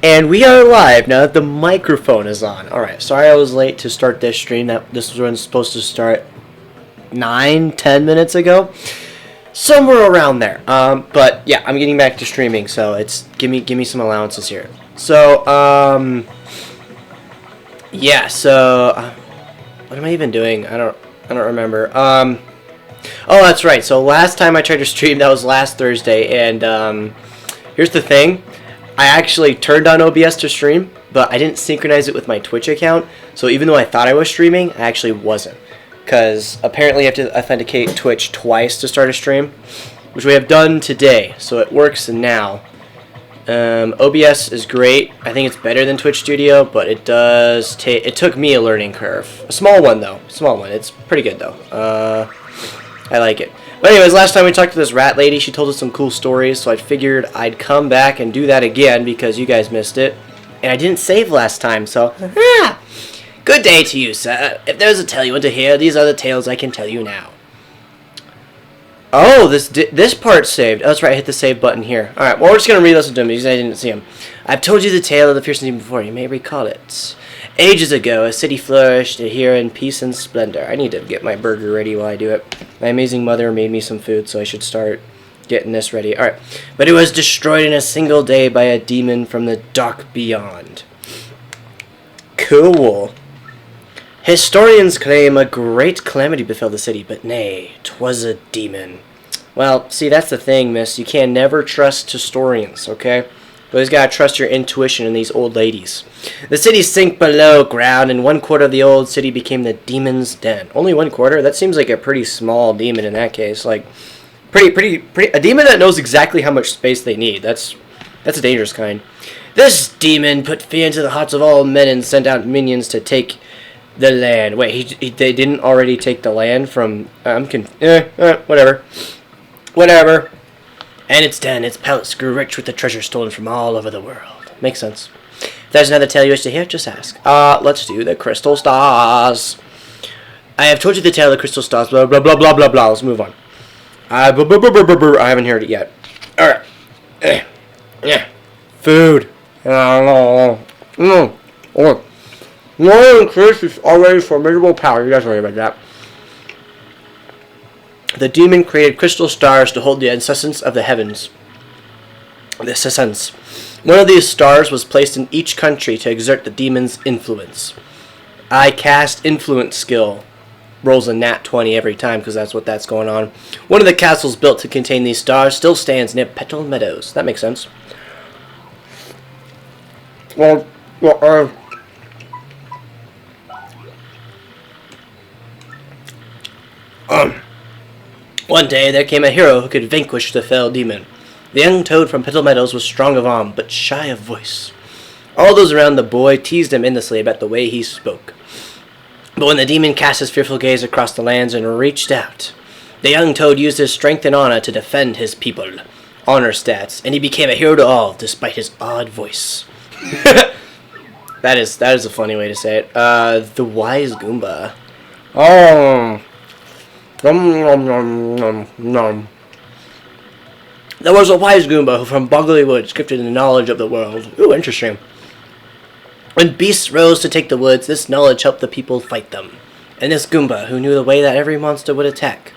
And we are live now that the microphone is on. Alright, sorry I was late to start this stream. This was supposed to start 9-10 minutes ago. Somewhere around there. But yeah, I'm getting back to streaming, so it's give me some allowances here. So, yeah, so what am I even doing? I don't remember. Oh, that's right. So last time I tried to stream, that was last Thursday, and here's the thing. I actually turned on OBS to stream, but I didn't synchronize it with my Twitch account. So even though I thought I was streaming, I actually wasn't. Because apparently you have to authenticate Twitch twice to start a stream, which we have done today. So it works now. OBS is great. I think it's better than Twitch Studio, but it does take. It took me a learning curve. A small one though. Small one. It's pretty good though. I like it. But anyways, last time we talked to this rat lady, she told us some cool stories, so I figured I'd come back and do that again because you guys missed it. And I didn't save last time, so... Good day to you, sir. If there's a tale you want to hear, these are the tales I can tell you now. Oh, this part's saved. Oh, that's right, I hit the save button here. Alright, well, we're just going to re-listen to him because I didn't see him. I've told you the tale of the fearsome demon before. You may recall it. Ages ago, a city flourished here in peace and splendor. I need to get my burger ready while I do it. My amazing mother made me some food, so I should start getting this ready. Alright. But it was destroyed in a single day by a demon from the dark beyond. Cool. Historians claim a great calamity befell the city, but nay, 'twas a demon. Well, see, that's the thing, miss. You can never trust historians, okay? You always gotta trust your intuition in these old ladies. The city sank below ground, and 1/4 of the old city became the demon's den. Only 1/4? That seems like a pretty small demon in that case. Like, pretty. A demon that knows exactly how much space they need. That's a dangerous kind. This demon put fear into the hearts of all men and sent out minions to take the land. Wait, they didn't already take the land from? Whatever. Whatever. And its den, its palace grew rich with the treasure stolen from all over the world. Makes sense. If there's another tale you wish to hear, just ask. Let's do the crystal stars. I have told you the tale of the crystal stars, blah, blah, blah, blah, blah, blah. Let's move on. I haven't heard it yet. Alright. Yeah. Food. Lion Chris is already formidable power. You guys worry about that. The demon created crystal stars to hold the essence of the heavens. One of these stars was placed in each country to exert the demon's influence. I cast influence skill. Rolls a nat 20 every time because that's going on. One of the castles built to contain these stars still stands near Petal Meadows. That makes sense. One day there came a hero who could vanquish the fell demon. The young toad from Petal Meadows was strong of arm, but shy of voice. All those around the boy teased him endlessly about the way he spoke. But when the demon cast his fearful gaze across the lands and reached out, the young toad used his strength and honor to defend his people. Honor stats, and he became a hero to all, despite his odd voice. That is a funny way to say it. The wise Goomba. Oh. There was a wise Goomba who from Boggly Woods gifted in the knowledge of the world. Ooh, interesting. When beasts rose to take the woods, this knowledge helped the people fight them. And this Goomba, who knew the way that every monster would attack,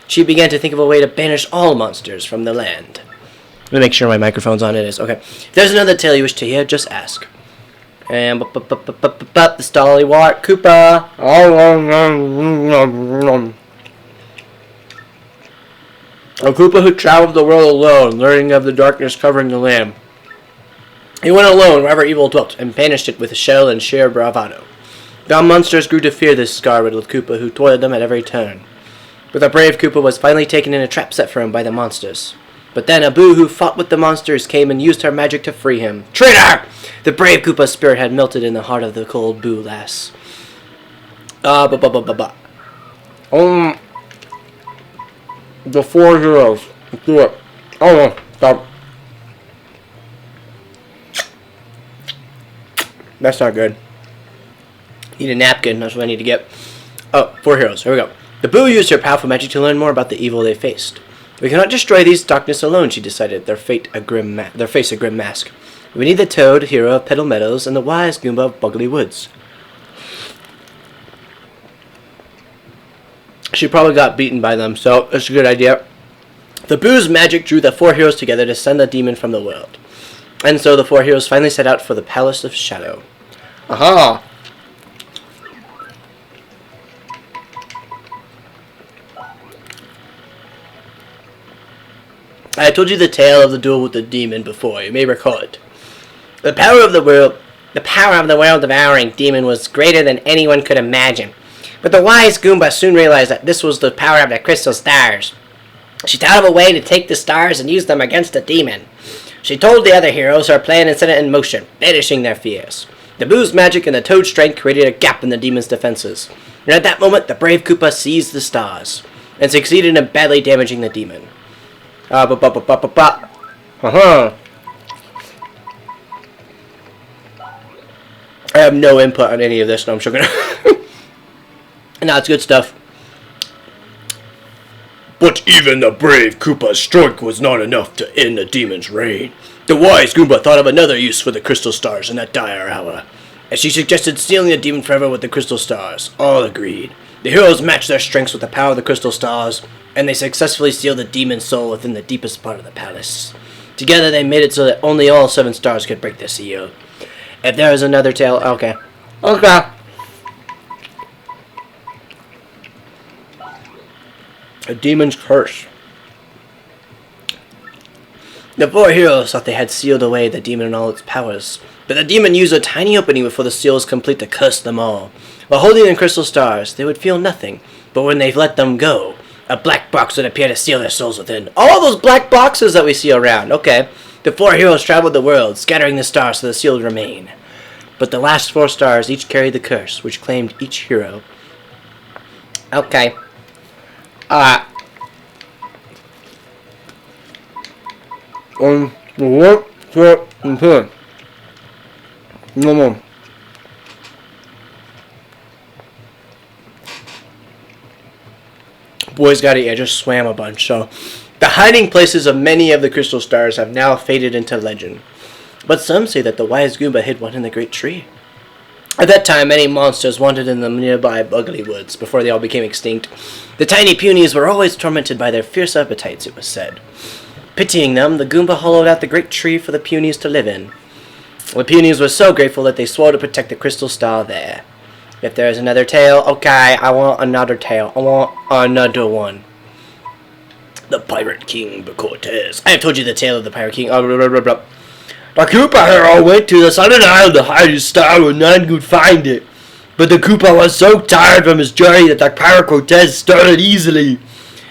she began to think of a way to banish all monsters from the land. Let me make sure my microphone's on. It is. Okay. If there's another tale you wish to hear, just ask. And the Stollywart Koopa. A Koopa who traveled the world alone, learning of the darkness covering the land. He went alone wherever evil dwelt, and banished it with a shell and sheer bravado. The monsters grew to fear this scar-riddled Koopa, who toiled them at every turn. But the brave Koopa was finally taken in a trap set for him by the monsters. But then a Boo who fought with the monsters came and used her magic to free him. Traitor! The brave Koopa's spirit had melted in the heart of the cold Boo lass. The 4 heroes. Let's do it. Oh no, stop. That's not good. Need a napkin, that's what I need to get. Oh, 4 heroes, here we go. The Boo used her powerful magic to learn more about the evil they faced. We cannot destroy these darkness alone, she decided, their face a grim mask. We need the Toad hero of Petal Meadows and the Wise Goomba of Buggly Woods. She probably got beaten by them, so it's a good idea. The Boo's magic drew the 4 heroes together to send the demon from the world. And so the 4 heroes finally set out for the Palace of Shadow. Aha! I told you the tale of the duel with the demon before, you may recall it. The power of the world devouring demon was greater than anyone could imagine. But the wise Goomba soon realized that this was the power of the crystal stars. She thought of a way to take the stars and use them against the demon. She told the other heroes her plan and set it in motion, banishing their fears. The Boo's magic and the Toad's strength created a gap in the demon's defenses. And at that moment, the brave Koopa seized the stars and succeeded in badly damaging the demon. I have no input on any of this, no, I'm sure gonna. No, it's good stuff. But even the brave Koopa's strength was not enough to end the demon's reign. The wise Goomba thought of another use for the crystal stars in that dire hour, and she suggested sealing the demon forever with the crystal stars. All agreed. The heroes matched their strengths with the power of the crystal stars, and they successfully sealed the demon's soul within the deepest part of the palace. Together they made it so that only all 7 stars could break the seal. If there is another tale, okay. A demon's curse. The 4 heroes thought they had sealed away the demon and all its powers, but the demon used a tiny opening before the seal was complete to curse them all. While holding the crystal stars, they would feel nothing, but when they let them go, a black box would appear to seal their souls within. All those black boxes that we see around, okay. The 4 heroes traveled the world, scattering the stars so the seal would remain. But the last 4 stars each carried the curse, which claimed each hero. Okay. No. Boys got it. I just swam a bunch. So, the hiding places of many of the crystal stars have now faded into legend. But some say that the wise Goomba hid one in the great tree. At that time, many monsters wandered in the nearby Buggly Woods before they all became extinct. The tiny punies were always tormented by their fierce appetites, it was said. Pitying them, the Goomba hollowed out the great tree for the punies to live in. The punies were so grateful that they swore to protect the crystal star there. If there is another tale, okay, I want another tale. I want another one. The Pirate King Cortez. I have told you the tale of the Pirate King. The Koopa hero went to the Southern Isle to hide his star where none could find it. But the Koopa was so tired from his journey that the Pirate Cortez started easily.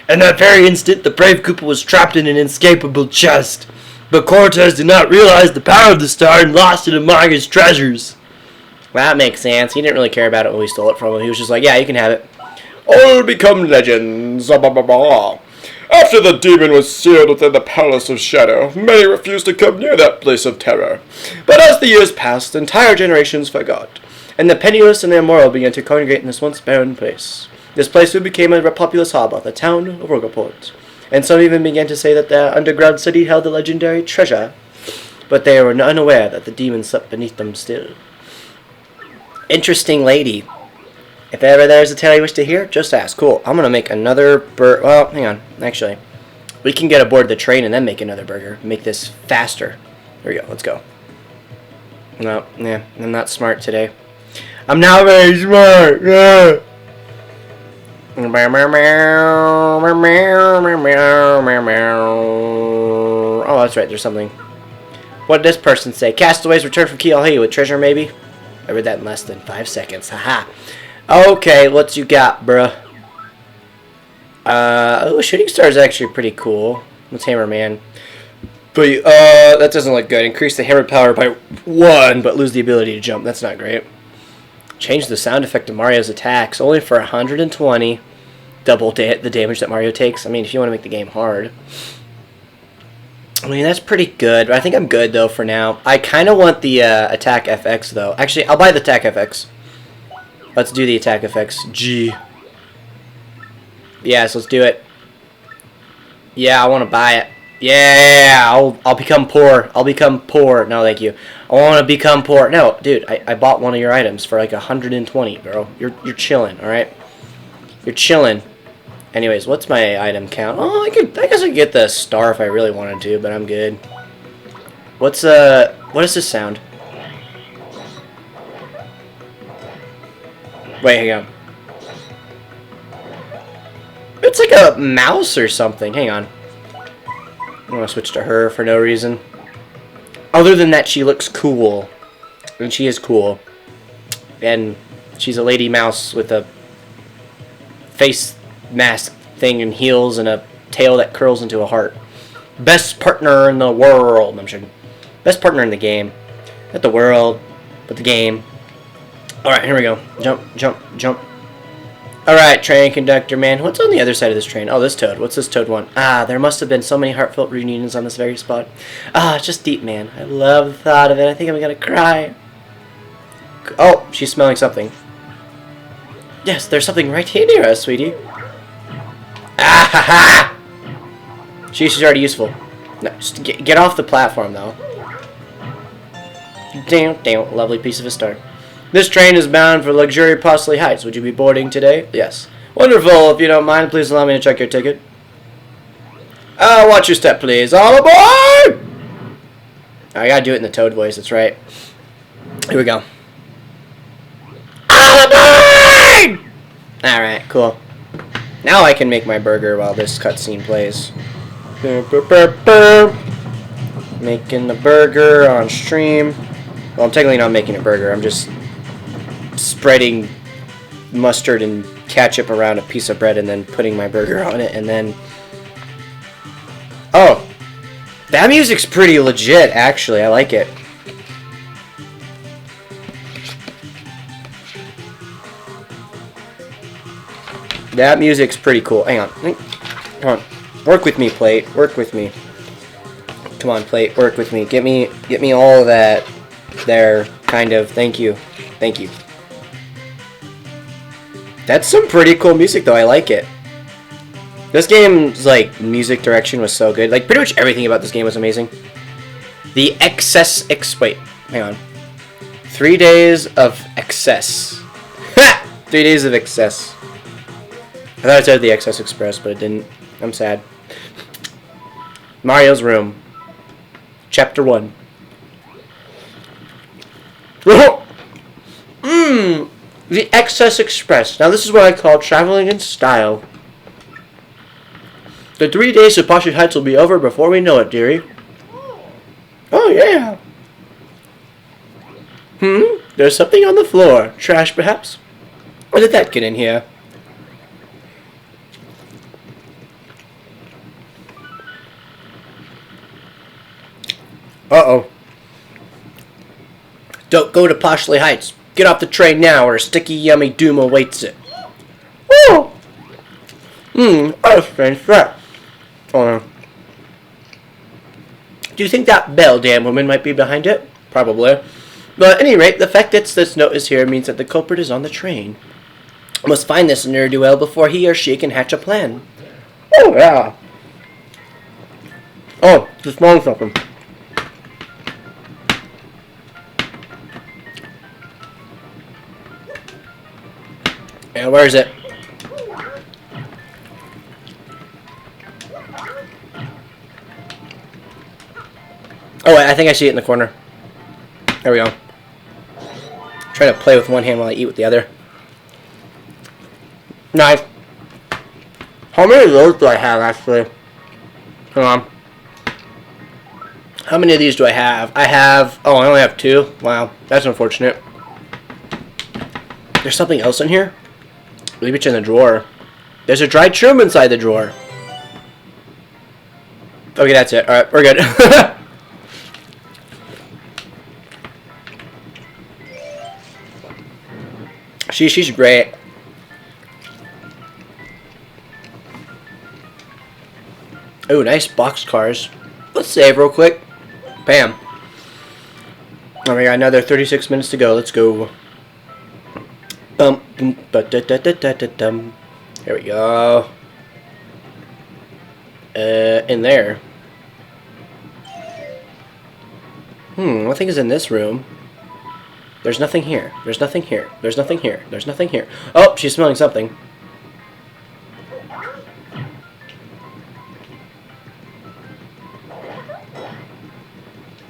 In that very instant, the brave Koopa was trapped in an inescapable chest. But Cortez did not realize the power of the star and lost it among his treasures. Well, that makes sense. He didn't really care about it when we stole it from him. He was just like, yeah, you can have it. All become legends. After the demon was sealed within the Palace of Shadow, many refused to come near that place of terror. But as the years passed, entire generations forgot, and the penniless and the immoral began to congregate in this once barren place. This place soon became a populous hub, the town of Rogoport, and some even began to say that the underground city held the legendary treasure, but they were unaware that the demon slept beneath them still. Interesting lady. If ever there's a tale you wish to hear, just ask. Cool. I'm going to make another burger. Well, hang on. Actually, we can get aboard the train and then make another burger. Make this faster. There we go. Let's go. No, yeah, I'm not smart today. I'm not very smart. Yeah. Oh, that's right. There's something. What did this person say? Castaways return from Keelhaven with treasure, maybe? I read that in less than 5 seconds. Haha. Okay, what you got, bruh? Oh, Shooting Star is actually pretty cool. Let's Hammer Man. But, that doesn't look good. Increase the hammer power by 1, but lose the ability to jump. That's not great. Change the sound effect of Mario's attacks, only for 120. Double the damage that Mario takes. I mean, if you want to make the game hard. I mean, that's pretty good. I think I'm good, though, for now. I kind of want the attack FX, though. Actually, I'll buy the attack FX. Let's do the attack effects. G. Yes, let's do it. Yeah, I want to buy it. Yeah, I'll become poor. I'll become poor. No, thank you. I want to become poor. No, dude, I bought one of your items for like 120, bro. You're chilling, all right? You're chilling. Anyways, what's my item count? Oh, I guess I could get the star if I really wanted to, but I'm good. What is this sound? Wait, hang on. It's like a mouse or something. Hang on. I'm gonna switch to her for no reason. Other than that, she looks cool. And she is cool. And she's a lady mouse with a face mask thing and heels and a tail that curls into a heart. Best partner in the world. I'm sure. Best partner in the game. Not the world, but the game. Alright, here we go. Jump, jump, jump. Alright, train conductor man. What's on the other side of this train? Oh, this toad. What's this toad want? Ah, there must have been so many heartfelt reunions on this very spot. Ah, it's just deep, man. I love the thought of it. I think I'm gonna cry. Oh, she's smelling something. Yes, there's something right here near us, sweetie. Ah, ha, ha! She's already useful. No, just get off the platform, though. Damn, damn, lovely piece of a start. This train is bound for luxury Postley Heights. Would you be boarding today? Yes. Wonderful. If you don't mind, please allow me to check your ticket. Watch your step, please. All aboard! I gotta do it in the Toad voice. That's right. Here we go. All aboard! All right, cool. Now I can make my burger while this cutscene plays. Making the burger on stream. Well, I'm technically not making a burger. I'm just spreading mustard and ketchup around a piece of bread and then putting my burger on it and then... Oh! That music's pretty legit, actually. I like it. That music's pretty cool. Hang on. Come on. Work with me, plate. Work with me. Come on, plate. Work with me. Get me all of that there, kind of. Thank you. Thank you. That's some pretty cool music, though. I like it. This game's, like, music direction was so good. Like, pretty much everything about this game was amazing. The wait, hang on. 3 days of excess. Ha! 3 days of excess. I thought it said the Excess Express, but it didn't. I'm sad. Mario's Room. Chapter 1. The Excess Express. Now this is what I call traveling in style. The 3 days of Postley Heights will be over before we know it, dearie. Oh, yeah. There's something on the floor. Trash, perhaps? Or did that get in here? Uh-oh. Don't go to Postley Heights. Get off the train now or a sticky, yummy doom awaits it. Woo! What a strange threat. Oh, no. Do you think that bell damn woman might be behind it? Probably. But at any rate, the fact that this note is here means that the culprit is on the train. I must find this ne'er-do-well before he or she can hatch a plan. Oh, yeah. Oh, just smelling something. Yeah, where is it? Oh, wait, I think I see it in the corner. There we go. Try to play with one hand while I eat with the other. Nice. How many of those do I have, actually? Hang on. How many of these do I have? I have... Oh, I only have 2. Wow, that's unfortunate. There's something else in here? Leave it in the drawer. There's a dried shroom inside the drawer. Okay, that's it. Alright, we're good. She's great. Oh, nice box cars. Let's save real quick. Bam. Oh, we got another 36 minutes to go. Let's go. Here we go. In there. Nothing is in this room. There's nothing here. There's nothing here. There's nothing here. There's nothing here. Oh, she's smelling something.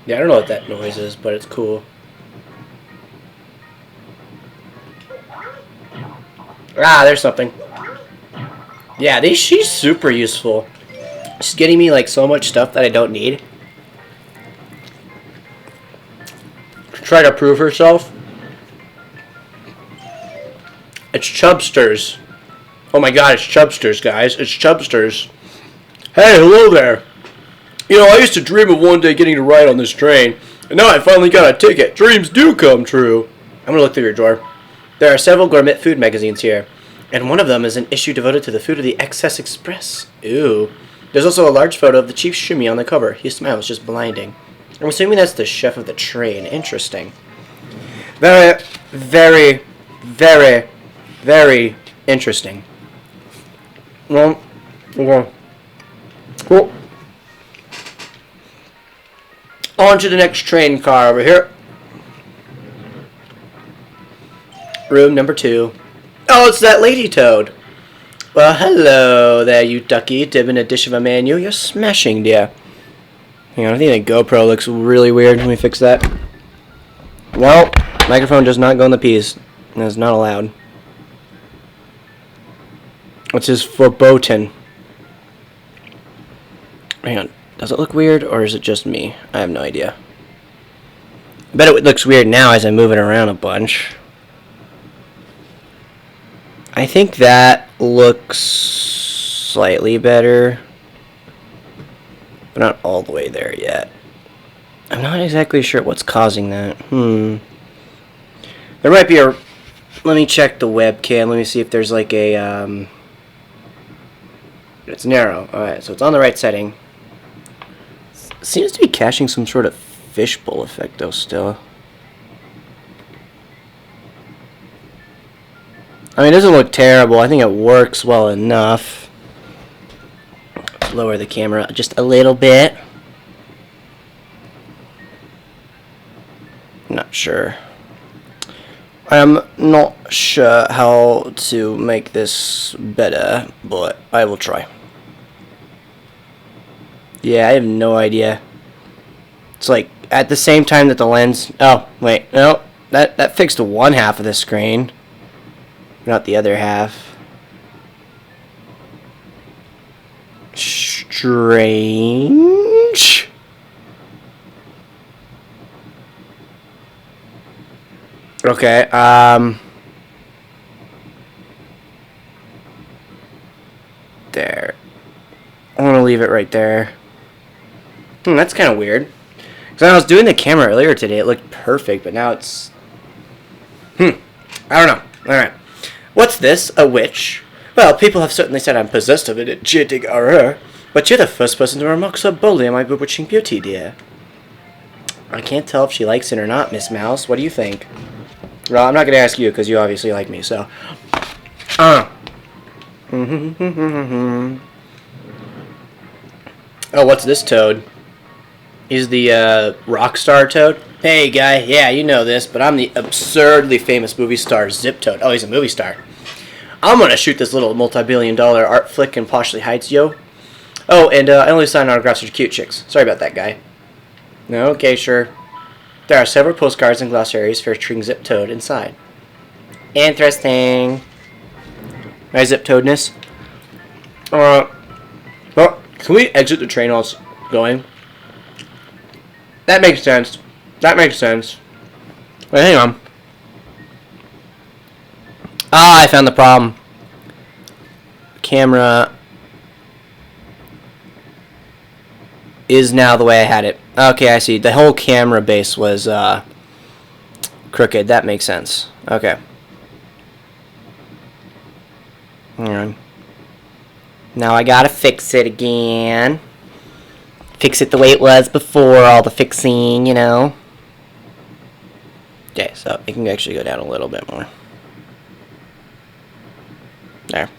Yeah, I don't know what that noise is, but it's cool. Ah, there's something. Yeah, she's super useful. She's getting me like so much stuff that I don't need. Try to prove herself. It's Chubsters. Oh my god, it's Chubsters, guys. It's Chubsters. Hey, hello there. You know, I used to dream of one day getting to ride on this train, and now I finally got a ticket. Dreams do come true. I'm gonna look through your drawer. There are several gourmet food magazines here, and one of them is an issue devoted to the food of the Excess Express. Ooh. There's also a large photo of the chief shimmy on the cover. His smile is just blinding. I'm assuming that's the chef of the train. Interesting. Very, very, very, very interesting. Well, cool. On to the next train car over here. Room number 2. Oh, it's that lady toad. Well, hello there, you ducky. Dipping a dish of a menu. You're smashing, dear. Hang on, I think the GoPro looks really weird. Let me fix that. No, microphone does not go in the peas. That's not allowed. What's his verboten? Hang on. Does it look weird, or is it just me? I have no idea. I bet it looks weird now as I move it around a bunch. I think that looks slightly better, but not all the way there yet. I'm not exactly sure what's causing that. There might be a... Let me check the webcam. Let me see if there's like a... It's narrow. Alright, so it's on the right setting. Seems to be caching some sort of fishbowl effect though still. I mean, it doesn't look terrible. I think it works well enough. Let's lower the camera just a little bit. Not sure. I'm not sure how to make this better, but I will try. Yeah, I have no idea. It's like at the same time that the lens... Oh, wait. No. That fixed one half of the screen. Not the other half. Strange. Okay, there. I want to leave it right there. That's kind of weird. Because when I was doing the camera earlier today, it looked perfect, but now it's... I don't know. Alright. What's this? A witch? Well, people have certainly said I'm possessed of an enchanting aura, but you're the first person to remark so boldly on my bewitching beauty, dear. I can't tell if she likes it or not, Miss Mouse. What do you think? Well, I'm not going to ask you, because you obviously like me, so... Oh, what's this toad? He's the, rock star toad? Hey, guy, yeah, you know this, but I'm the absurdly famous movie star Zip Toad. Oh, he's a movie star. I'm gonna shoot this little multi-billion-dollar art flick in Poshley Heights, yo. Oh, and I only sign autographs for cute chicks. Sorry about that, guy. No, okay, sure. There are several postcards and glossaries featuring Zip Toad inside. Interesting. My Zip Toadness. Well, can we exit the train while it's going? That makes sense. That makes sense. Wait, hang on. Ah, I found the problem. Camera is now the way I had it. Okay, I see. The whole camera base was crooked. That makes sense. Okay. Alright. Now I gotta fix it again. Fix it the way it was before all the fixing, you know. Okay, so it can actually go down a little bit more. There.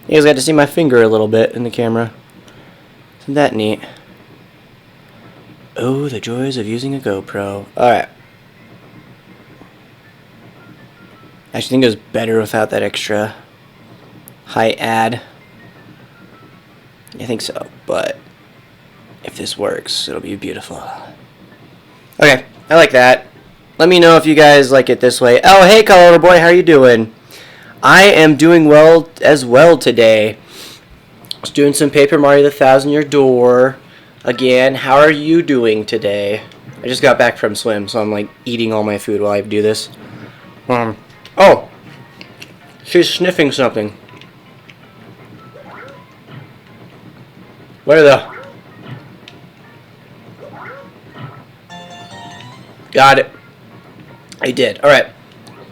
You guys got to see my finger a little bit in the camera. Isn't that neat? Oh, the joys of using a GoPro. Alright. I actually think it was better without that extra high ad. I think so, but if this works, it'll be beautiful. Okay, I like that. Let me know if you guys like it this way. Oh, hey, Colorado Boy, how are you doing? I am doing well as well today. I was doing some Paper Mario the 1,000-Year Door. Again, how are you doing today? I just got back from swim, so I'm like eating all my food while I do this. Oh, she's sniffing something. Where the? Got it. I did. Alright.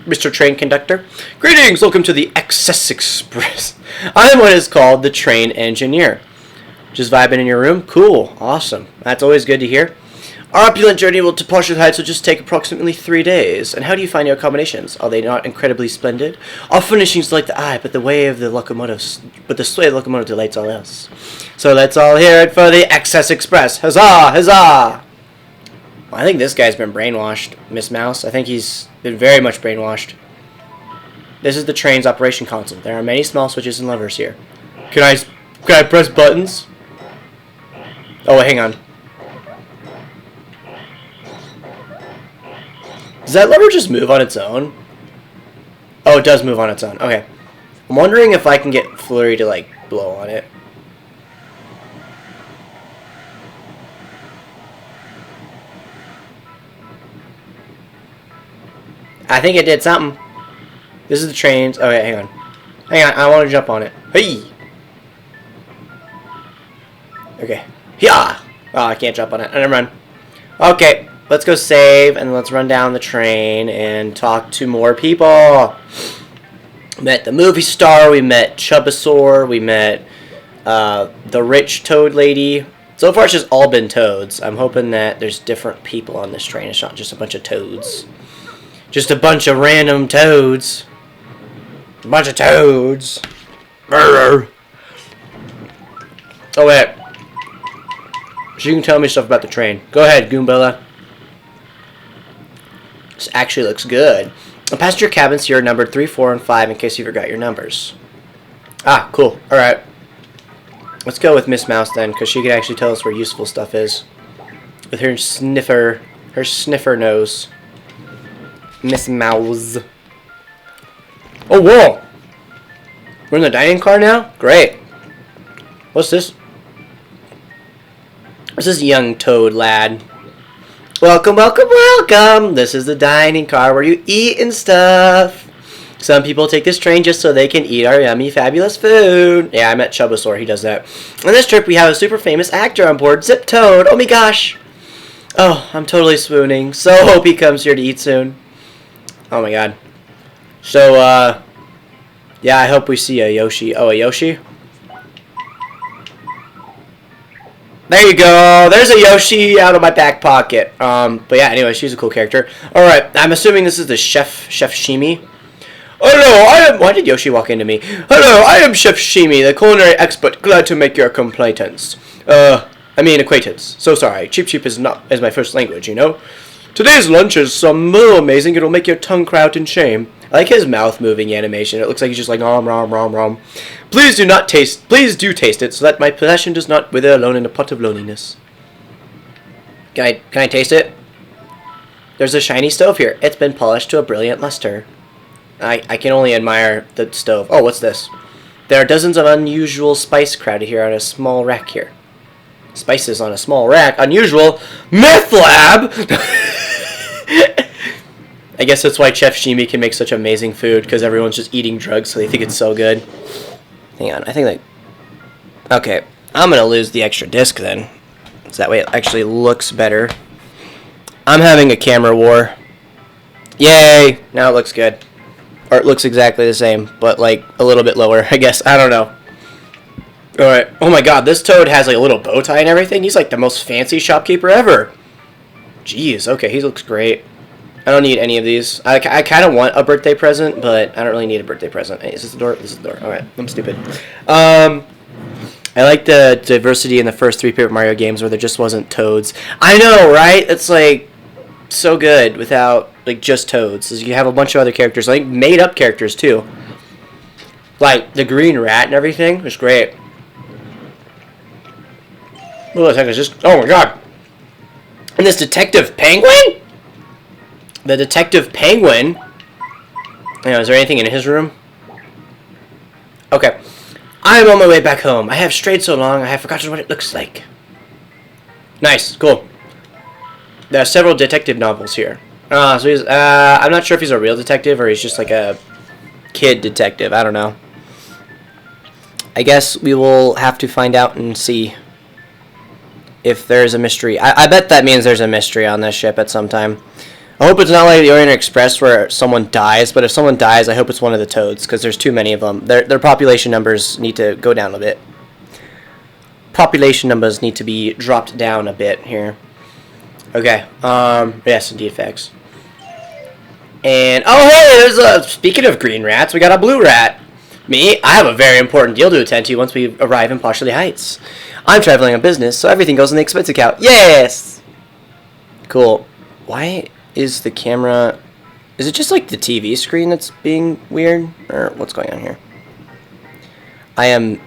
Mr. Train Conductor. Greetings! Welcome to the Excess Express. I am what is called the Train Engineer. Just vibing in your room? Cool. Awesome. That's always good to hear. Our opulent journey will to Partial Heights will just take approximately 3 days. And how do you find your accommodations? Are they not incredibly splendid? Our furnishings delight the eye, but the sway of the locomotive delights all else. So let's all hear it for the Excess Express. Huzzah! Huzzah! Well, I think this guy's been brainwashed, Miss Mouse. I think he's been very much brainwashed. This is the train's operation console. There are many small switches and levers here. Can I press buttons? Oh, wait, hang on. Does that lever just move on its own? Oh, it does move on its own. Okay. I'm wondering if I can get Flurry to, like, blow on it. I think it did something. This is the trains. Oh, wait, hang on. Hang on, I want to jump on it. Hey! Okay. Yeah! Oh, I can't jump on it. Never mind. Okay. Let's go save, and let's run down the train and talk to more people. Met the movie star, we met Chubasaur, we met the rich toad lady. So far it's just all been toads. I'm hoping that there's different people on this train. It's not just a bunch of toads. Just a bunch of random toads. A bunch of toads. Oh, wait. So you can tell me stuff about the train. Go ahead, Goombella. This actually looks good. The passenger cabins here are numbered 3, 4, and 5 in case you forgot your numbers. Ah, cool. Alright. Let's go with Miss Mouse then, because she can actually tell us where useful stuff is. With her sniffer nose. Miss Mouse. Oh, whoa! We're in the dining car now? Great. What's this? What's this young toad lad? Welcome, welcome, welcome! This is the dining car where you eat and stuff. Some people take this train just so they can eat our yummy, fabulous food. Yeah, I met Chubasaur. He does that. On this trip, we have a super famous actor on board, Zip Toad. Oh my gosh! Oh, I'm totally swooning. So hope he comes here to eat soon. Oh my god. So, yeah, I hope we see a Yoshi. Oh, a Yoshi? There you go. There's a Yoshi out of my back pocket. But yeah, anyway, she's a cool character. Alright, I'm assuming this is the Chef Shimi. Hello, why did Yoshi walk into me? Hello, I am Chef Shimi, the culinary expert. Glad to make your acquaintance. Acquaintance. So sorry. Cheep is my first language, you know? Today's lunch is so amazing, it'll make your tongue cry out in shame. I like his mouth moving animation. It looks like he's just like nom nom nom nom. Please do taste it, so that my possession does not wither alone in a pot of loneliness. Can I taste it? There's a shiny stove here. It's been polished to a brilliant luster. I can only admire the stove. Oh, what's this? There are dozens of unusual spice crowded here on a small rack here. Spices on a small rack. Unusual. Meth lab! I guess that's why Chef Shimi can make such amazing food, because everyone's just eating drugs, so they think it's so good. Hang on, I think like... Okay, I'm going to lose the extra disc then. So that way it actually looks better. I'm having a camera war. Yay! Now it looks good. Or it looks exactly the same, but like a little bit lower, I guess. I don't know. Alright. Oh my god, this toad has like a little bow tie and everything. He's like the most fancy shopkeeper ever. Jeez, okay, he looks great. I don't need any of these. I kind of want a birthday present, but I don't really need a birthday present. Hey, is this the door? This is the door. Alright, I'm stupid. I like the diversity in the first 3 Paper Mario games where there just wasn't Toads. I know, right? It's like so good without like just Toads. You have a bunch of other characters, like made up characters too. Like the green rat and everything. It's great. What the heck is this? Oh my god. And this detective penguin? The detective penguin. Is there anything in his room? Okay. I'm on my way back home. I have strayed so long, I have forgotten what it looks like. Nice. Cool. There are several detective novels here. So he's, I'm not sure if he's a real detective or he's just like a kid detective. I don't know. I guess we will have to find out and see if there's a mystery. I bet that means there's a mystery on this ship at some time. I hope it's not like the Orient Express where someone dies, but if someone dies, I hope it's one of the Toads, because there's too many of them. Their population numbers need to go down a bit. Population numbers need to be dropped down a bit here. Okay, yes, indeed, facts. And, oh hey, there's a, speaking of green rats, we got a blue rat. Me, I have a very important deal to attend to once we arrive in Poshley Heights. I'm traveling on business, so everything goes in the expense account. Yes! Cool. Why is the camera... Is it just like the TV screen that's being weird? Or what's going on here? I am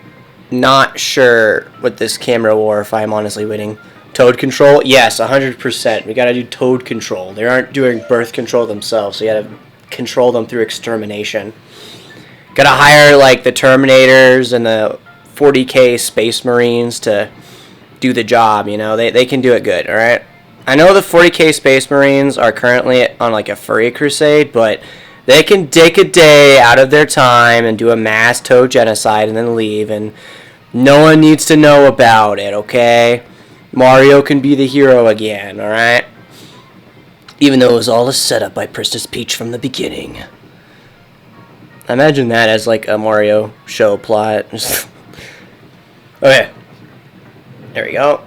not sure what this camera wore, if I'm honestly waiting. Toad control? Yes, 100%. We gotta do toad control. They aren't doing birth control themselves, so you gotta control them through extermination. Gotta hire, like, the Terminators and the 40K Space Marines to do the job, you know? They can do it good, alright? I know the 40K Space Marines are currently on, like, a furry crusade, but they can take a day out of their time and do a mass toad genocide and then leave, and no one needs to know about it, okay? Mario can be the hero again, alright? Even though it was all a setup by Princess Peach from the beginning. Imagine that as like a Mario show plot. Okay. There we go.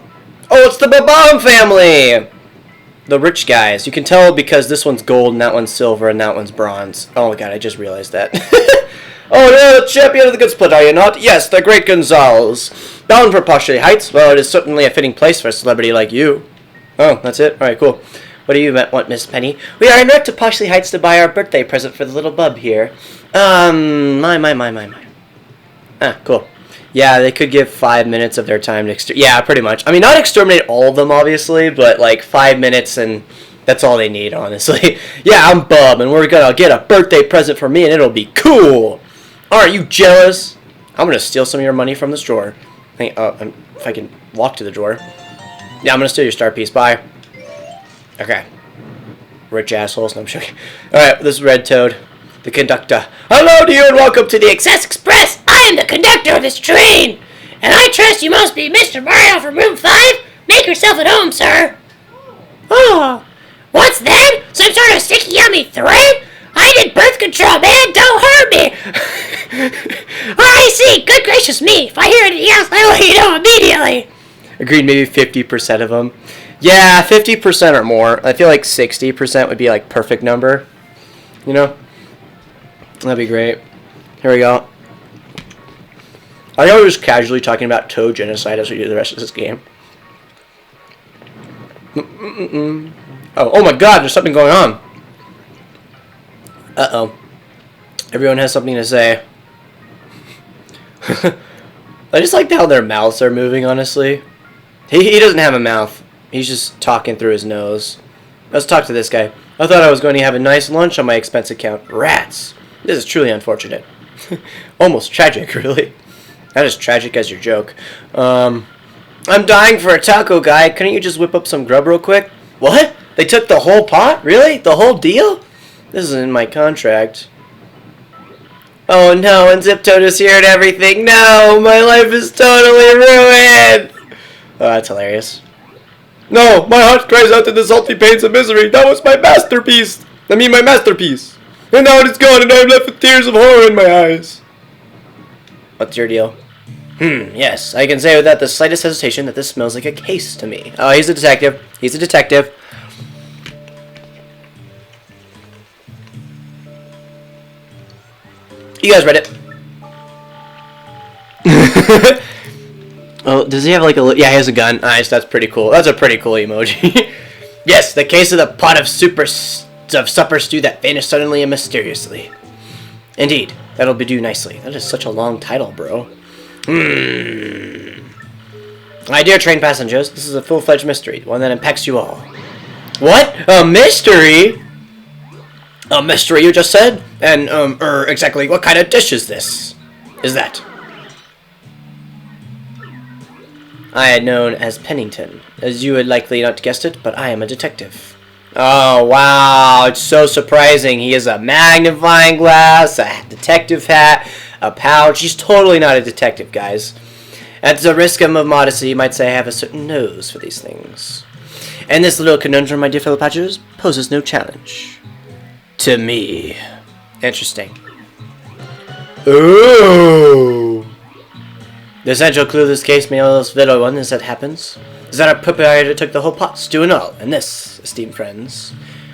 Oh, it's the Babam family! The rich guys. You can tell because this one's gold and that one's silver and that one's bronze. Oh my god, I just realized that. Oh, you're the champion of the good split, are you not? Yes, the great Gonzales. Bound for Poshley Heights? Well, it is certainly a fitting place for a celebrity like you. Oh, that's it? Alright, cool. What do you want, Miss Penny? We are en route to Poshley Heights to buy our birthday present for the little bub here. My. Ah, cool. Yeah, they could give 5 minutes of their time to yeah, pretty much. I mean, not exterminate all of them, obviously, but like 5 minutes and that's all they need, honestly. Yeah, I'm Bub, and we're gonna get a birthday present for me, and it'll be cool. Aren't you jealous? I'm gonna steal some of your money from this drawer. If I can walk to the drawer. Yeah, I'm gonna steal your star piece. Bye. Okay. Rich assholes. No, I'm joking. Alright, this is Red Toad, the conductor. Hello to you and welcome to the Excess Express. I am the conductor of this train. And I trust you must be Mr. Mario from room 5. Make yourself at home, sir. Oh. What's that? Some sort of sticky yummy thread? I did birth control, man. Don't hurt me. Oh, I see. Good gracious me. If I hear anything else, I will let you know immediately. Agreed, maybe 50% of them. Yeah, 50% or more. I feel like 60% would be like perfect number. You know? That'd be great. Here we go. I know we're just casually talking about Toad genocide as we do the rest of this game. Oh my god, there's something going on. Uh-oh. Everyone has something to say. I just like how their mouths are moving, honestly. He doesn't have a mouth. He's just talking through his nose. Let's talk to this guy. I thought I was going to have a nice lunch on my expense account. Rats. This is truly unfortunate. Almost tragic, really. Not as tragic as your joke. I'm dying for a taco, guy. Couldn't you just whip up some grub real quick? What? They took the whole pot? Really? The whole deal? This is in my contract. Oh no, and Zip Toad is here and everything. No, my life is totally ruined. Oh, that's hilarious. No, my heart cries out to the salty pains of misery. That was my masterpiece. My masterpiece. And now it is gone and I am left with tears of horror in my eyes. What's your deal? Yes, I can say without the slightest hesitation that this smells like a case to me. Oh, he's a detective. He's a detective. You guys read it. Oh, does he have like a... Yeah, he has a gun. Nice, that's pretty cool. That's a pretty cool emoji. Yes, the case of the pot of supper stew that vanished suddenly and mysteriously. Indeed, that'll be do nicely. That is such a long title, bro. My dear train passengers, this is a full-fledged mystery, one that impacts you all. What? A mystery? A mystery, you just said? And, exactly what kind of dish is this? Is that? I had known as Pennington, as you had likely not guessed it, but I am a detective. Oh, wow, it's so surprising. He has a magnifying glass, a detective hat, a pouch. He's totally not a detective, guys. At the risk of modesty, you might say I have a certain nose for these things. And this little conundrum, my dear fellow passengers, poses no challenge. To me. Interesting. Ooh. The essential clue of this case, my most little one, is that happens, is that our perpetrator took the whole pot, stew and all, and this, esteemed friends,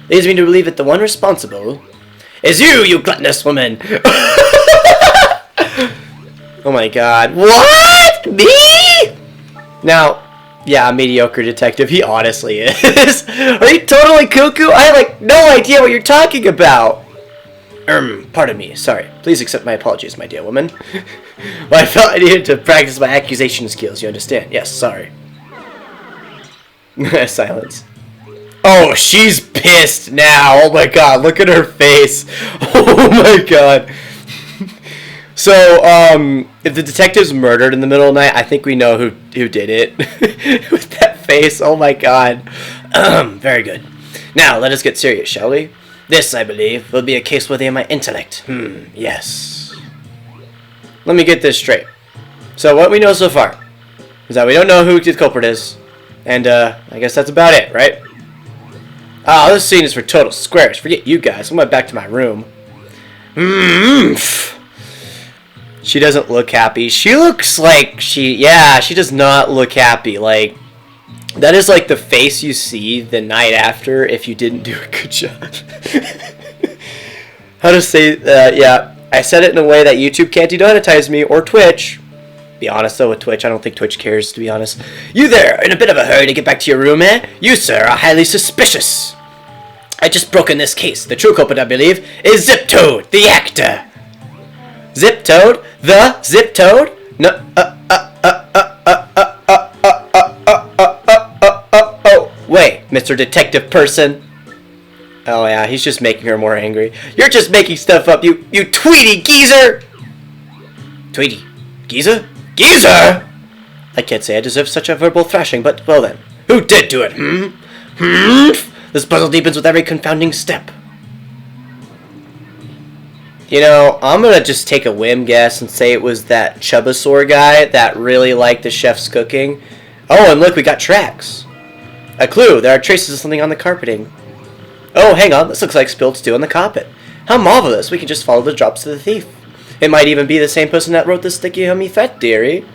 leads me to believe that the one responsible is you gluttonous woman. Oh my god. What? Me? Now, yeah, a mediocre detective. He honestly is. Are you totally cuckoo? I have like no idea what you're talking about. Pardon me. Sorry. Please accept my apologies, my dear woman. Well, I felt I needed to practice my accusation skills, you understand? Yes, sorry. Silence. Oh, she's pissed now. Oh my god, look at her face. Oh my god. So, if the detective's murdered in the middle of the night, I think we know who did it. With that face, oh my god. Very good. Now, let us get serious, shall we? This, I believe, will be a case worthy of my intellect. Yes. Let me get this straight. So, what we know so far is that we don't know who the culprit is. And, I guess that's about it, right? Oh, this scene is for total squares. Forget you guys. I'm going back to my room. She doesn't look happy. She looks like she does not look happy. Like, that is like the face you see the night after if you didn't do a good job. How to say that? Yeah, I said it in a way that YouTube can't demonetize me, or Twitch. Be honest though with Twitch, I don't think Twitch cares, to be honest. You there, in a bit of a hurry to get back to your room, eh? You, sir, are highly suspicious. I just broken this case. The true culprit, I believe, is Zip Toad, the actor. Zip Toad? The Zip Toad? No, wait, Mr. Detective Person. Oh yeah, he's just making her more angry. You're just making stuff up, you Tweety geezer! Tweety? Geezer? Geezer! I can't say I deserve such a verbal thrashing, but well then. Who did do it, This puzzle deepens with every confounding step. You know, I'm gonna just take a whim guess and say it was that Chubasaur guy that really liked the chef's cooking. Oh, and look, we got tracks. A clue, there are traces of something on the carpeting. Oh, hang on, this looks like spilled stew on the carpet. How marvelous, we can just follow the drops of the thief. It might even be the same person that wrote the sticky hummy threat theory.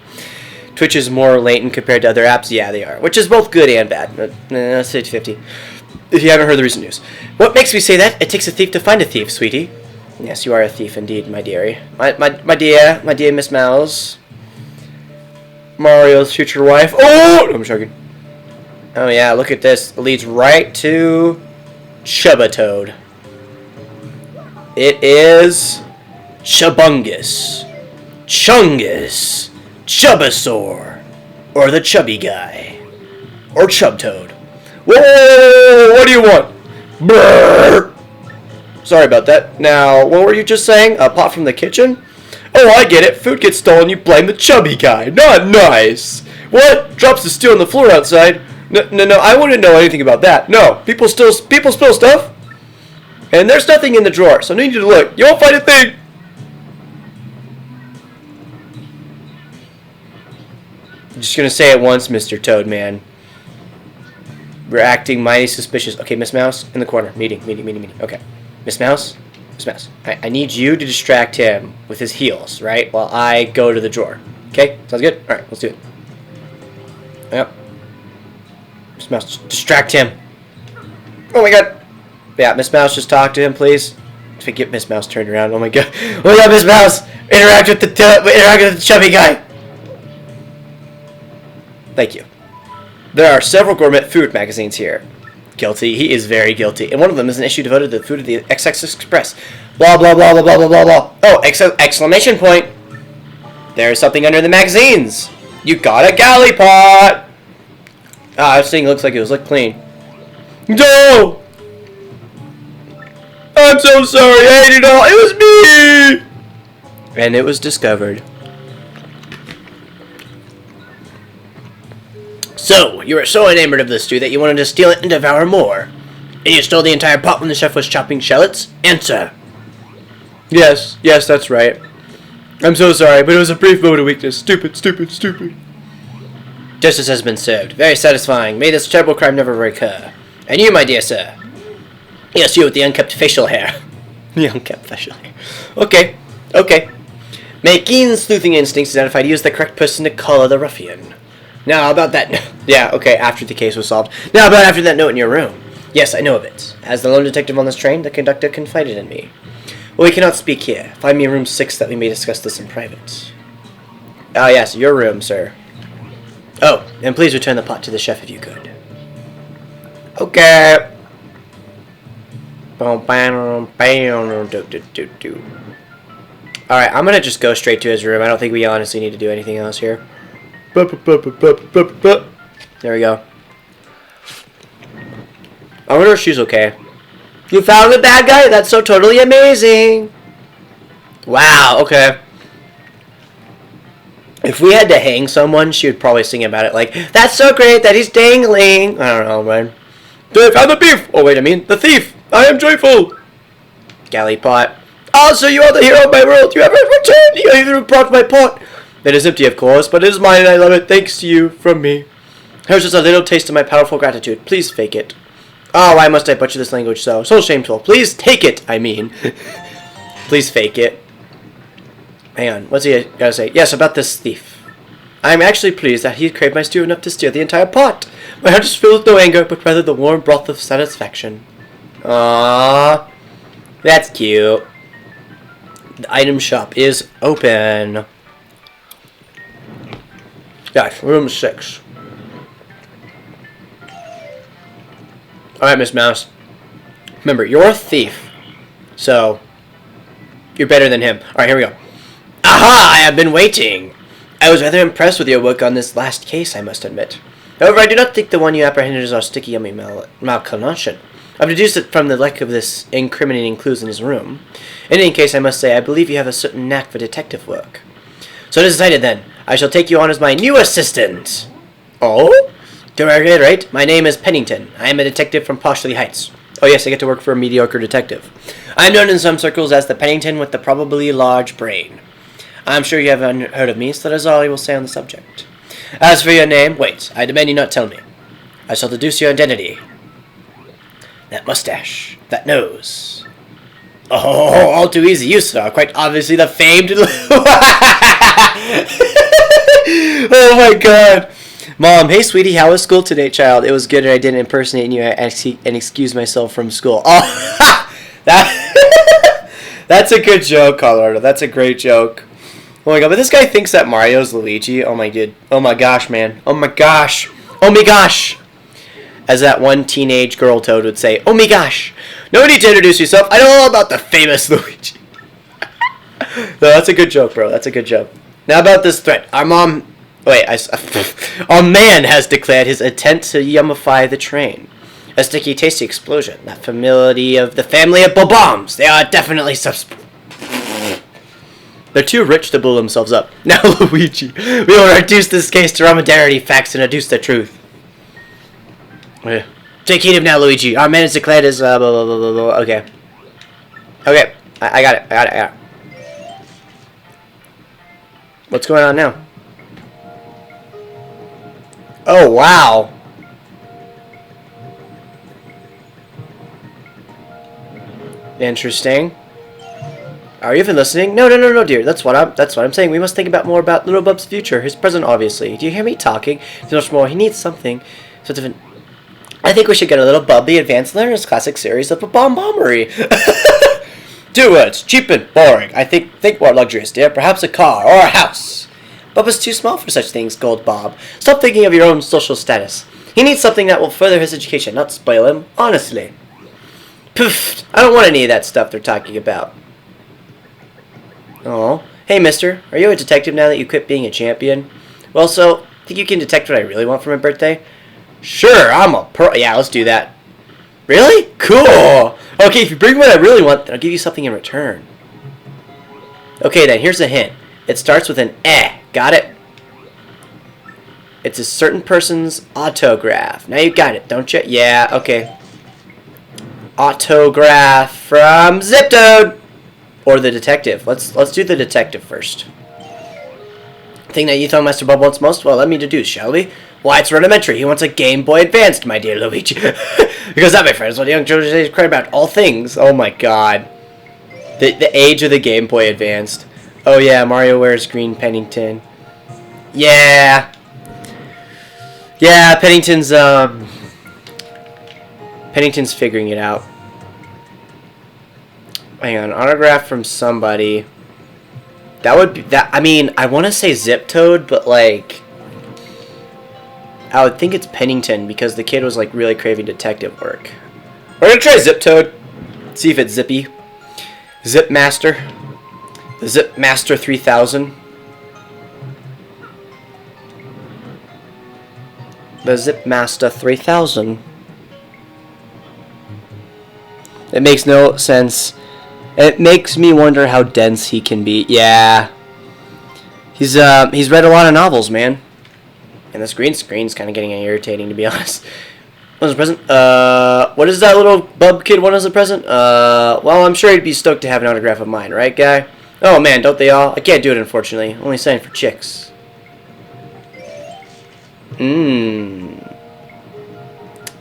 Twitch is more latent compared to other apps, yeah they are, which is both good and bad. 50-50. If you haven't heard the recent news. What makes me say that? It takes a thief to find a thief, sweetie. Yes, you are a thief indeed, my dearie. My dear Miss Mouse. Mario's future wife. Oh! I'm joking. Oh yeah, look at this. It leads right to Chubatoad. It is Chubungus, Chungus, Chubasaur, or the Chubby Guy, or Chubtoad. Whoa! What do you want? Brrr! Sorry about that. Now, what were you just saying? A pot from the kitchen? Oh, I get it. Food gets stolen, you blame the Chubby Guy. Not nice. What? Drops the stew on the floor outside? No, I wouldn't know anything about that. No, people spill stuff. And there's nothing in the drawer, so I need you to look. You won't find a thing. I'm just gonna say it once, Mr. Toad Man. We're acting mighty suspicious. Okay, Miss Mouse, in the corner. Meeting. Okay. Miss Mouse, I need you to distract him with his heels, right? While I go to the drawer. Okay? Sounds good? Alright, let's do it. Yep. Miss Mouse, distract him. Oh my god. Yeah, Miss Mouse, just talk to him, please. If I get Miss Mouse turned around, oh my god. Oh my god, Miss Mouse! Interact with the chubby guy! Thank you. There are several gourmet food magazines here. Guilty. He is very guilty. And one of them is an issue devoted to the food of the XX Express. Blah, blah, blah, blah, blah, blah, blah, blah. Oh, exclamation point. There's something under the magazines. You got a galley pot. Ah, this thing looks like it was clean. No! I'm so sorry. I ate it all. It was me! And it was discovered. So, you were so enamored of the stew that you wanted to steal it and devour more. And you stole the entire pot when the chef was chopping shallots? Answer. Yes, that's right. I'm so sorry, but it was a brief moment of weakness. Stupid. Justice has been served. Very satisfying. May this terrible crime never recur. And you, my dear sir. Yes, you with the unkept facial hair. The unkept facial hair. Okay. My keen sleuthing instincts identified you as the correct person to collar the ruffian. Now, about that... Yeah, okay, after the case was solved. Now, about after that note in your room. Yes, I know of it. As the lone detective on this train, the conductor confided in me. Well, we cannot speak here. Find me in room 6 that we may discuss this in private. Ah, yes, your room, sir. Oh, and please return the pot to the chef if you could. Okay. Alright, I'm gonna just go straight to his room. I don't think we honestly need to do anything else here. There we go. I wonder if she's okay. You found the bad guy? That's so totally amazing. Wow, okay. If we had to hang someone, she would probably sing about it like, that's so great that he's dangling. I don't know, man. I found the beef. Oh, wait, I mean, the thief. I am joyful. Galley pot. Oh, so you are the hero of my world. You have returned. You even brought my pot. It is empty, of course, but it is mine and I love it. Thanks to you from me. Here's just a little taste of my powerful gratitude. Please fake it. Oh, why must I butcher this language so? So shameful. Please take it, I mean. Please fake it. Hang on, what's he gotta say? Yes, about this thief. I am actually pleased that he craved my stew enough to steal the entire pot. My heart is filled with no anger, but rather the warm broth of satisfaction. Aww. That's cute. The item shop is open. Yes, room 6. Alright, Miss Mouse. Remember, you're a thief. So, you're better than him. Alright, here we go. Aha! I have been waiting. I was rather impressed with your work on this last case, I must admit. However, I do not think the one you apprehended is our sticky yummy malconnection. I've deduced it from the lack of this incriminating clues in his room. In any case, I must say, I believe you have a certain knack for detective work. So decided then, I shall take you on as my new assistant. Oh? To reiterate, my name is Pennington. I am a detective from Poshley Heights. Oh yes, I get to work for a mediocre detective. I am known in some circles as the Pennington with the probably large brain. I'm sure you haven't heard of me, so that is all I will say on the subject. As for your name, wait, I demand you not tell me. I shall deduce your identity. That mustache, that nose. Oh, all too easy. You, sir, are quite obviously the famed... Oh my god. Mom, hey sweetie, how was school today, child? It was good and I didn't impersonate you and excuse myself from school. Oh, that's a good joke, Colorado. That's a great joke. Oh my god, but this guy thinks that Mario's Luigi. Oh my god. Oh my gosh, man. Oh my gosh. Oh my gosh. As that one teenage girl toad would say, oh my gosh. No need to introduce yourself. I know all about the famous Luigi. No, that's a good joke, bro. That's a good joke. Now about this threat. Our man has declared his intent to yummify the train. A sticky, tasty explosion. That familiarity of the family of bombs. They are definitely suspect. They're too rich to blow themselves up. Now, Luigi, we will reduce this case to elementary facts and deduce the truth. Take heed of now, Luigi. Our man is declared as blah, blah, blah, blah, blah. Okay. Okay. I got it. What's going on now? Oh, wow. Interesting. Are you even listening? No, dear. That's what I'm saying. We must think more about Little Bub's future. His present, obviously. Do you hear me talking? There's much more. He needs something. So different. I think we should get a Little Bub, the Advanced Learners Classic series of a bombery. 2 words. Cheap and boring. I think more luxurious, dear. Perhaps a car or a house. Bob is too small for such things, Gold Bob. Stop thinking of your own social status. He needs something that will further his education, not spoil him, honestly. Poof! I don't want any of that stuff they're talking about. Oh, hey mister, are you a detective now that you quit being a champion? Well, so, think you can detect what I really want for my birthday? Sure, I'm a pro. Yeah, let's do that. Really? Cool! Okay, if you bring what I really want, then I'll give you something in return. Okay then, here's a hint. It starts with an eh. Got it? It's a certain person's autograph. Now you got it, don't you? Yeah, okay. Autograph from Ziptoad! Or the detective. Let's do the detective first. Thing that you thought Master Bob wants most? Well, let me deduce, shall we? Why, it's rudimentary. He wants a Game Boy Advanced, my dear Luigi. Because that, my friend, is what young children say is cry about all things. Oh my god. The age of the Game Boy Advanced. Oh yeah, Mario wears green Pennington. Yeah. Yeah, Pennington's figuring it out. Hang on, autograph from somebody. That would be that. I mean, I want to say Ziptoad, but like, I would think it's Pennington because the kid was like really craving detective work. We're gonna try Ziptoad. See if it's zippy. Zipmaster. The Zipmaster 3000. The Zipmaster 3000. It makes no sense. It makes me wonder how dense he can be. Yeah. He's read a lot of novels, man. And this green screen's kind of getting irritating, to be honest. What is a present? What does that little bub kid want as a present? Well, I'm sure he'd be stoked to have an autograph of mine, right, guy? Oh, man, don't they all? I can't do it, unfortunately. Only sign for chicks.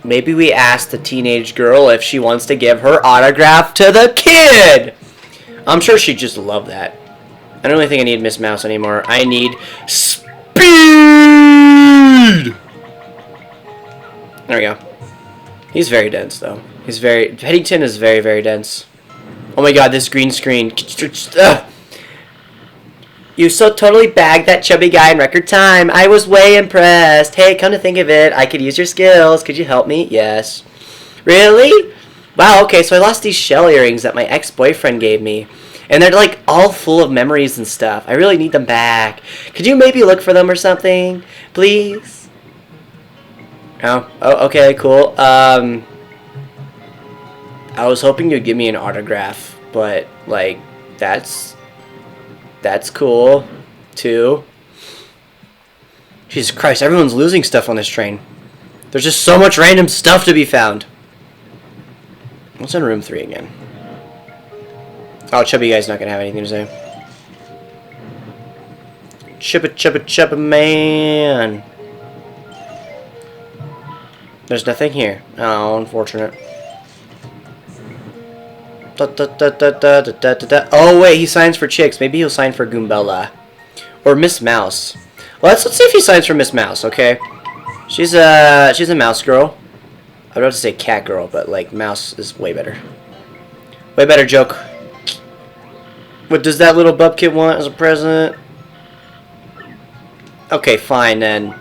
Maybe we ask the teenage girl if she wants to give her autograph to the kid. I'm sure she'd just love that. I don't really think I need Miss Mouse anymore. I need speed. There we go. He's very dense, though. Paddington is very, very dense. Oh my god, this green screen. You so totally bagged that chubby guy in record time. I was way impressed. Hey, come to think of it, I could use your skills. Could you help me? Yes. Really? Wow, okay, so I lost these shell earrings that my ex-boyfriend gave me. And they're like all full of memories and stuff. I really need them back. Could you maybe look for them or something? Please? Oh, okay, cool. I was hoping you'd give me an autograph, but like that's cool too. Jesus Christ, everyone's losing stuff on this train. There's just so much random stuff to be found. What's in room 3 again? Oh, chubby guy's not gonna have anything to say. Chubba man. There's nothing here. Oh, unfortunate. Oh wait, he signs for chicks. Maybe he'll sign for Goombella. Or Miss Mouse. Well, let's see if he signs for Miss Mouse, okay? She's a mouse girl. I was about to say cat girl, but like mouse is way better. Way better joke. What does that little bubkit want as a present? Okay, fine then.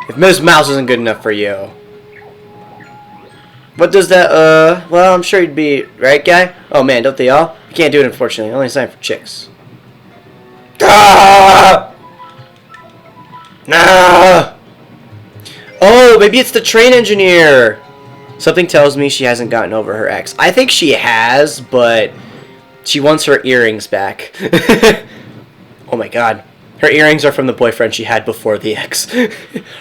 If Miss Mouse isn't good enough for you. What does that, well, I'm sure he'd be, right, guy? Oh, man, don't they all? You can't do it, unfortunately. Only sign for chicks. Ah! Ah! Oh, maybe it's the train engineer. Something tells me she hasn't gotten over her ex. I think she has, but she wants her earrings back. Oh, my God. Her earrings are from the boyfriend she had before the ex.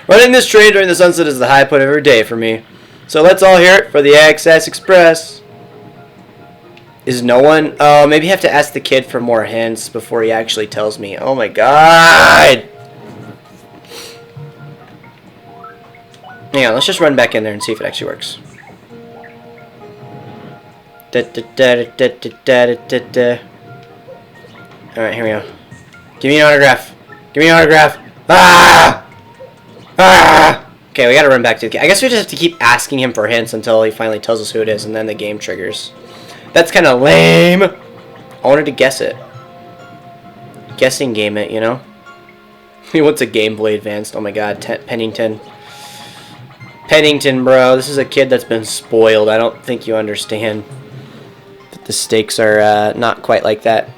Running this train during the sunset is the high point of her day for me. So let's all hear it for the XS Express. Is no one... Oh, maybe I have to ask the kid for more hints before he actually tells me. Oh my god! Hang on, let's just run back in there and see if it actually works. Alright, here we go. Give me an autograph. Give me an autograph. Ah! Ah! Okay, we gotta run back to the game. I guess we just have to keep asking him for hints until he finally tells us who it is, and then the game triggers. That's kind of lame. I wanted to guess it. Guessing game it, you know? He wants a Game Boy Advanced. Oh my god, Pennington. Pennington, bro. This is a kid that's been spoiled. I don't think you understand that the stakes are not quite like that.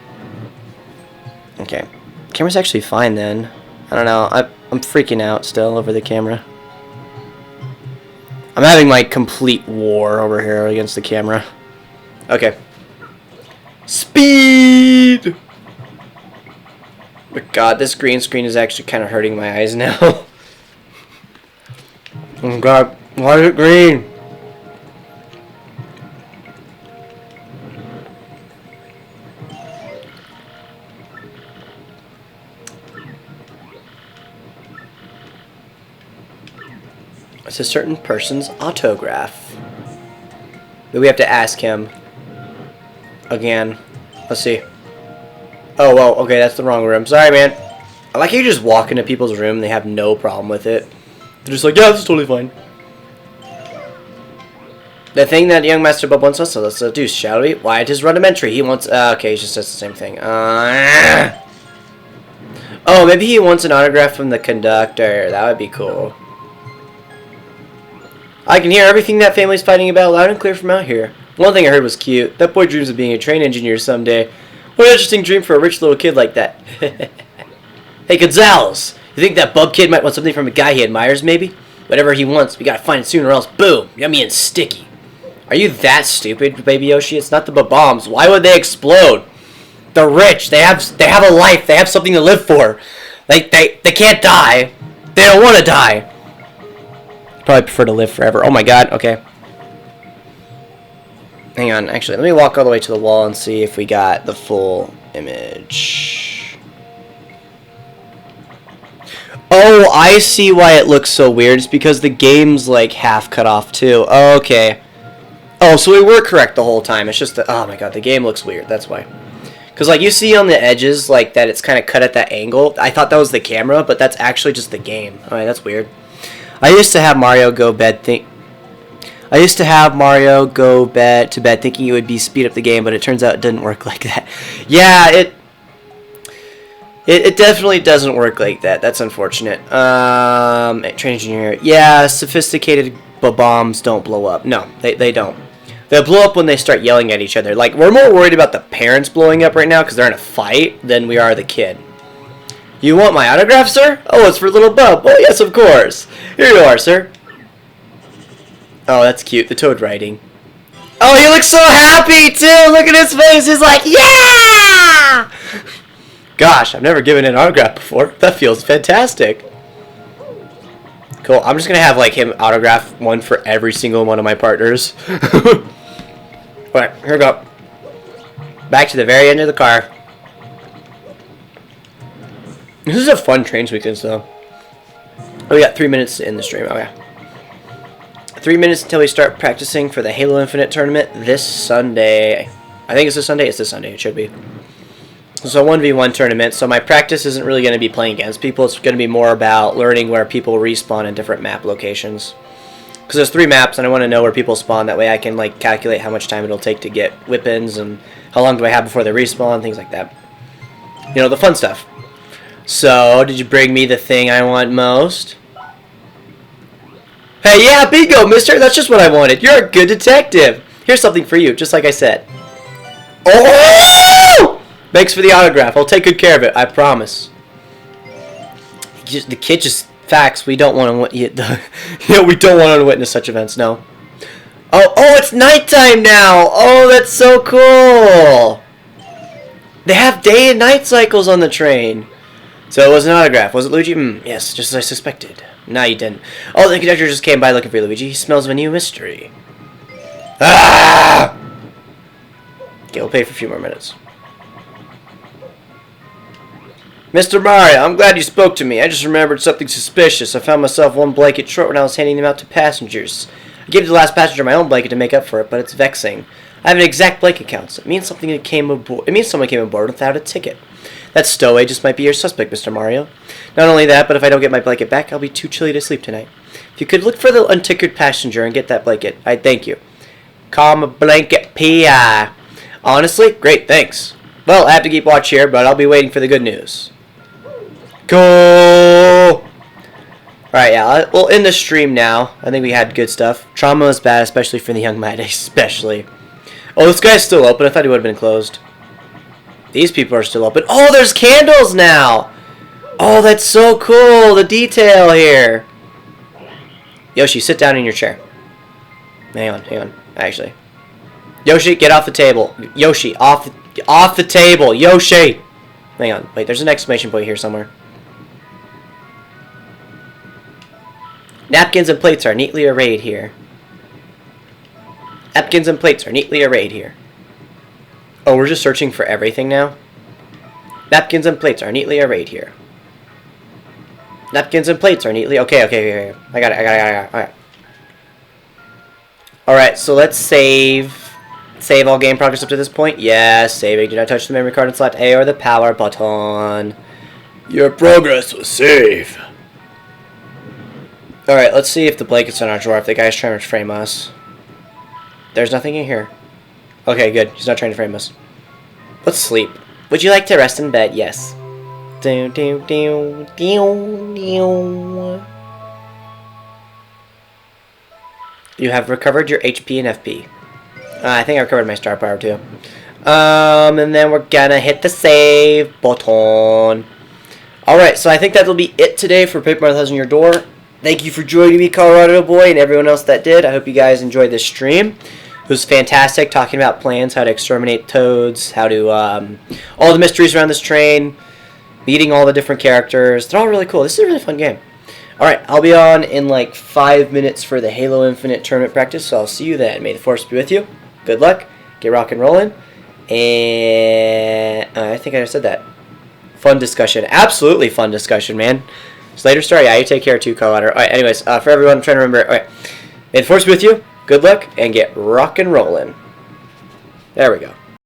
Okay. Camera's actually fine then. I don't know. I'm freaking out still over the camera. I'm having like complete war over here against the camera. Okay. Speed! But god, this green screen is actually kind of hurting my eyes now. Oh god, why is it green? It's a certain person's autograph. But we have to ask him again. Let's see. Oh, well, okay, that's the wrong room. Sorry, man. I like how you just walk into people's room and they have no problem with it. They're just like, yeah, this is totally fine. The thing that young Master Bub wants us to let's do, shall we? Why, it is rudimentary. He wants, okay, he just says the same thing. Oh, maybe he wants an autograph from the conductor. That would be cool. I can hear everything that family's fighting about loud and clear from out here. One thing I heard was cute. That boy dreams of being a train engineer someday. What an interesting dream for a rich little kid like that. Hey, Gonzalez, you think that bub kid might want something from a guy he admires, maybe? Whatever he wants, we gotta find it soon or else, boom, yummy and sticky. Are you that stupid, Baby Yoshi? It's not the bombs. Why would they explode? They're rich. They have a life. They have something to live for. They can't die. They don't want to die. Probably prefer to live forever. Oh my god, okay. Hang on, actually, let me walk all the way to the wall and see if we got the full image. Oh, I see why it looks so weird. It's because the game's like half cut off too. Oh, okay. Oh, so we were correct the whole time. It's just that, oh my god, the game looks weird. That's why. Because like you see on the edges, like that it's kind of cut at that angle. I thought that was the camera, but that's actually just the game. Alright, that's weird. I used to have Mario go to bed thinking it would be speed up the game, but it turns out it didn't work like that. Yeah, it definitely doesn't work like that. That's unfortunate. Train engineer. Yeah, sophisticated bombs don't blow up. No, they don't. They'll blow up when they start yelling at each other. Like, we're more worried about the parents blowing up right now because they're in a fight than we are the kid. You want my autograph, sir? Oh, it's for little Bub. Oh, yes, of course. Here you are, sir. Oh, that's cute. The Toad writing. Oh, he looks so happy, too. Look at his face. He's like, yeah! Gosh, I've never given an autograph before. That feels fantastic. Cool. I'm just going to have, like, him autograph one for every single one of my partners. Alright, here we go. Back to the very end of the car. This is a fun train sequence, though. Oh, we got 3 minutes to end the stream. Okay. 3 minutes until we start practicing for the Halo Infinite tournament this Sunday. I think it's this Sunday. It's this Sunday. It should be. So 1v1 tournament. So my practice isn't really going to be playing against people. It's going to be more about learning where people respawn in different map locations. Because there's 3 maps, and I want to know where people spawn. That way I can like calculate how much time it'll take to get weapons and how long do I have before they respawn, things like that. You know, the fun stuff. So, did you bring me the thing I want most? Hey, yeah, bingo, mister. That's just what I wanted. You're a good detective. Here's something for you, just like I said. Oh! Thanks for the autograph. I'll take good care of it. I promise. The kid just facts. We don't want to. We don't want to witness such events. No. Oh, it's nighttime now. Oh, that's so cool. They have day and night cycles on the train. So it was an autograph. Was it Luigi? Yes, just as I suspected. No, you didn't. Oh, the conductor just came by looking for Luigi. He smells of a new mystery. Ah! Okay, we'll pay for a few more minutes. Mr. Mario, I'm glad you spoke to me. I just remembered something suspicious. I found myself one blanket short when I was handing them out to passengers. I gave the last passenger my own blanket to make up for it, but it's vexing. I have an exact blanket count, so it means someone came aboard without a ticket. That stowaway just might be your suspect, Mr. Mario. Not only that, but if I don't get my blanket back, I'll be too chilly to sleep tonight. If you could look for the unticketed passenger and get that blanket, I'd thank you. Call me Blanket P.I. Honestly, great, thanks. Well, I have to keep watch here, but I'll be waiting for the good news. Go! Alright, yeah, we'll end the stream now. I think we had good stuff. Trauma was bad, especially for the young man, especially. Oh, this guy's still open. I thought he would have been closed. These people are still open. Oh, there's candles now! Oh, that's so cool, the detail here. Yoshi, sit down in your chair. Hang on, actually. Yoshi, get off the table. Yoshi, off the table. Yoshi! Hang on, wait, there's an exclamation point here somewhere. Napkins and plates are neatly arrayed here. Napkins and plates are neatly arrayed here. Oh, we're just searching for everything now? Napkins and plates are neatly arrayed here. Napkins and plates are neatly... Okay. I got it. Alright. Alright, so let's save. Save all game progress up to this point. Yes, saving. Do not touch the memory card and select A or the power button. Your progress was saved. Alright, let's see if the blanket's in our drawer, if the guy's trying to frame us. There's nothing in here. Okay, good. He's not trying to frame us. Let's sleep. Would you like to rest in bed? Yes. You have recovered your HP and FP. I think I recovered my star power too. And then we're gonna hit the save button. Alright, so I think that'll be it today for Paper Mario Thousand Year Door. Thank you for joining me, Colorado Boy, and everyone else that did. I hope you guys enjoyed this stream. It was fantastic, talking about plans, how to exterminate toads, how to, all the mysteries around this train, meeting all the different characters. They're all really cool. This is a really fun game. Alright, I'll be on in like 5 minutes for the Halo Infinite tournament practice, so I'll see you then. May the Force be with you. Good luck. Get rock and rollin'. And I think I just said that. Fun discussion. Absolutely fun discussion, man. Slater Star, yeah, you take care too, Colorado. Alright, anyways, for everyone, I'm trying to remember. Alright, may the Force be with you. Good luck, and get rock and rollin'. There we go.